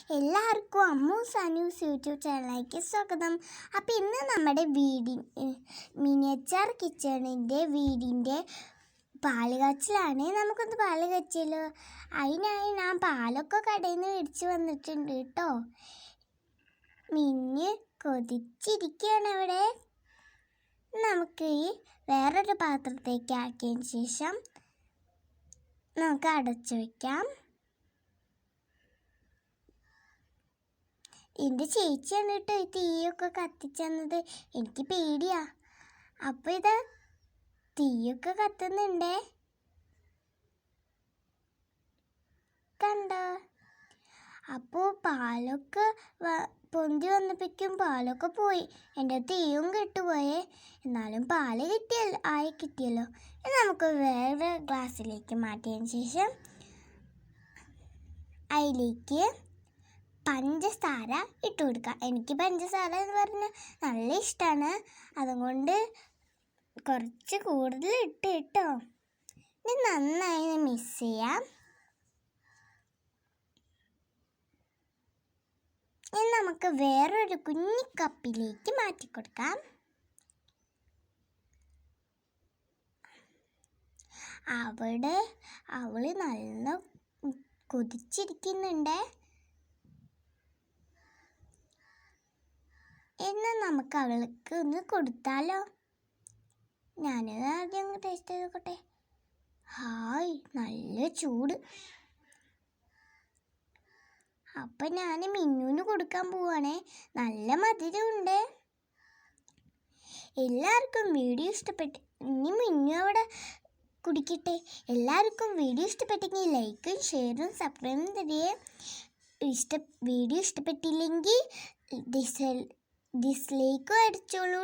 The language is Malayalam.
എല്ലാവർക്കും അമ്മൂസ് അനൂസ് യൂട്യൂബ് ചാനലിലേക്ക് സ്വാഗതം. അപ്പോൾ ഇന്ന് നമ്മുടെ മിനിയേച്ചർ കിച്ചണിൻ്റെ വീടിൻ്റെ പാല് കാച്ചിലാണ്. നമുക്കൊന്ന് പാല് കാച്ചിയല്ലോ. അതിനായി ഞാൻ പാലൊക്കെ കടയിൽ നിന്ന് മേടിച്ച് വന്നിട്ടുണ്ട് കേട്ടോ. മിന്ന് കൊതിച്ചിരിക്കുകയാണ് അവിടെ. നമുക്ക് ഈ വേറൊരു പാത്രത്തേക്ക് ആക്കിയതിന് ശേഷം നമുക്ക് അടച്ചു വയ്ക്കാം. എൻ്റെ ചേച്ചിയാണ് കേട്ടോ ഈ തീയൊക്കെ കത്തിച്ചെന്നത്. എനിക്ക് പേടിയാ. അപ്പോൾ ഇത് തീയൊക്കെ കത്തുന്നുണ്ടേ, കണ്ടോ? അപ്പോൾ പാലൊക്കെ പൊന്തി വന്നപ്പോഴേക്കും പാലൊക്കെ പോയി. എൻ്റെ തീയും കെട്ടുപോയേ. എന്നാലും പാല് കിട്ടിയല്ലോ. നമുക്ക് വേറെ ഗ്ലാസ്സിലേക്ക് മാറ്റിയതിന് ശേഷം അതിലേക്ക് പഞ്ചസാര ഇട്ട് കൊടുക്കുക. എനിക്ക് പഞ്ചസാര എന്ന് പറഞ്ഞാൽ നല്ല ഇഷ്ടമാണ്. അതുകൊണ്ട് കുറച്ച് കൂടുതൽ ഇട്ട് കേട്ടോ. ഇനി നന്നായി മിക്സ് ചെയ്യാം. ഇനി നമുക്ക് വേറൊരു കുഞ്ഞി കപ്പിലേക്ക് മാറ്റി കൊടുക്കാം. അവള് നല്ല കൊതിച്ചിരിക്കുന്നുണ്ട്. എന്നാൽ നമുക്ക് അവൾക്ക് ഒന്ന് കൊടുത്താലോ? ഞാനത് ആദ്യം ടേസ്റ്റ് ചെയ്ത് നോക്കട്ടെ. ഹായ്, നല്ല ചൂട്. അപ്പം ഞാൻ മിന്നുവിന് കൊടുക്കാൻ പോവാണേ. നല്ല മധുരമുണ്ട്. എല്ലാവർക്കും വീഡിയോ ഇഷ്ടപ്പെട്ടു. ഇനി മിന്നു അവിടെ കുടിക്കട്ടെ. എല്ലാവർക്കും വീഡിയോ ഇഷ്ടപ്പെട്ടെങ്കിൽ ലൈക്കും ഷെയറും സബ്സ്ക്രൈബും തരികയെ. വീഡിയോ ഇഷ്ടപ്പെട്ടില്ലെങ്കിൽ ഡിസ്ലൈക്കും അടിച്ചോളൂ.